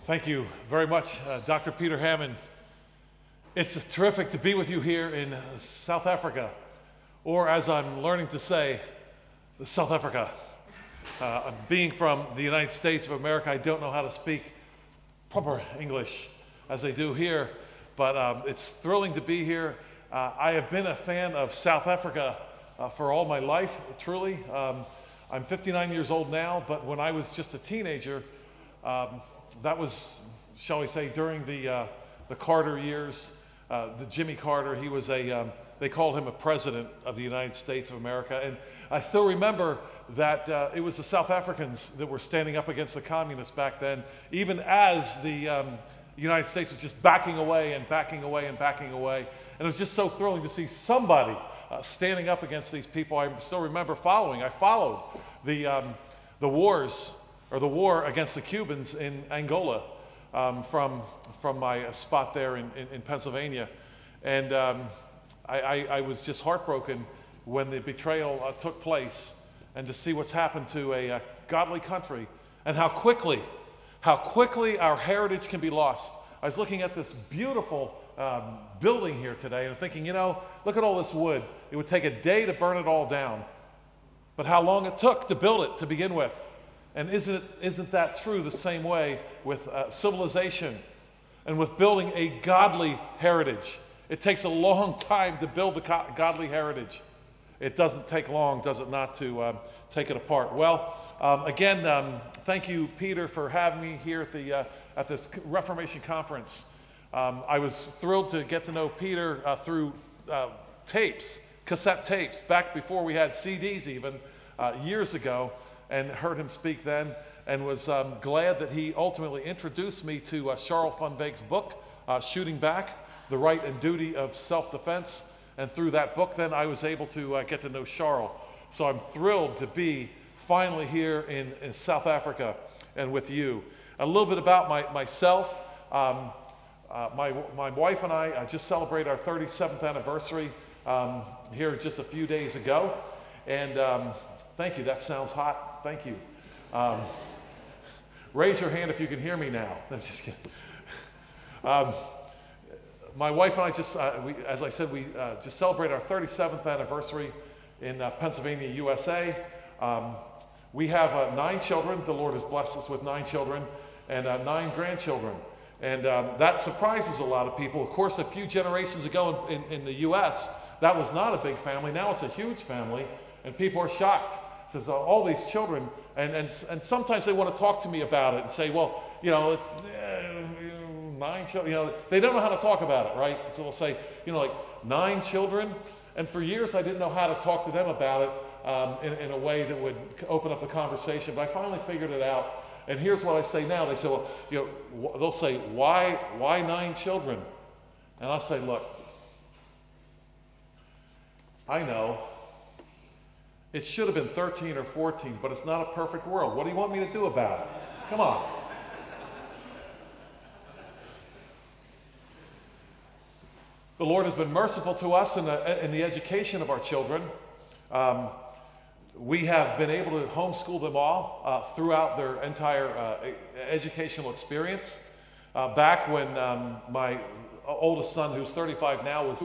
Thank you very much, Dr. Peter Hammond. It's terrific to be with you here in South Africa, or as I'm learning to say, South Africa. Being from the United States of America, I don't know how to speak proper English as they do here, but it's thrilling to be here. I have been a fan of South Africa for all my life, truly. I'm 59 years old now, but when I was just a teenager, that was, shall we say, during the Carter years, the Jimmy Carter. He was they called him a president of the United States of America. And I still remember that it was the South Africans that were standing up against the communists back then, even as the United States was just backing away and backing away and backing away. And it was just so thrilling to see somebody standing up against these people. I still remember I followed the wars, or the war against the Cubans in Angola from my spot there in Pennsylvania. And I was just heartbroken when the betrayal took place, and to see what's happened to a godly country and how quickly our heritage can be lost. I was looking at this beautiful building here today and thinking, you know, look at all this wood. It would take a day to burn it all down. But how long it took to build it to begin with. And isn't that true the same way with civilization and with building a godly heritage? It takes a long time to build the godly heritage. It doesn't take long, does it not, to take it apart? Well, again, thank you, Peter, for having me here at this Reformation Conference. I was thrilled to get to know Peter through cassette tapes, back before we had CDs even, years ago, and heard him speak then, and was glad that he ultimately introduced me to Charles van Veek's book, Shooting Back, The Right and Duty of Self-Defense. And through that book, then, I was able to get to know Charles. So I'm thrilled to be finally here in South Africa and with you. A little bit about myself. My wife and I just celebrated our 37th anniversary here just a few days ago. And thank you, that sounds hot. Thank you. Raise your hand if you can hear me now. I'm just kidding. My wife and I just, as I said, we just celebrated our 37th anniversary in Pennsylvania, USA. We have 9 children. The Lord has blessed us with 9 children and 9 grandchildren. And that surprises a lot of people. Of course, a few generations ago in the US, that was not a big family. Now it's a huge family, and people are shocked. Says all these children, and sometimes they want to talk to me about it and say, well, you know, 9 children, you know, they don't know how to talk about it, right? So they'll say, you know, like 9 children, and for years I didn't know how to talk to them about it in a way that would open up the conversation, but I finally figured it out. And here's what I say now. They say, well, you know, they'll say, why 9 children? And I'll say, look, I know. It should have been 13 or 14, but it's not a perfect world. What do you want me to do about it? Come on. The Lord has been merciful to us in the education of our children. We have been able to homeschool them all throughout their entire educational experience. Back when my oldest son, who's 35 now, was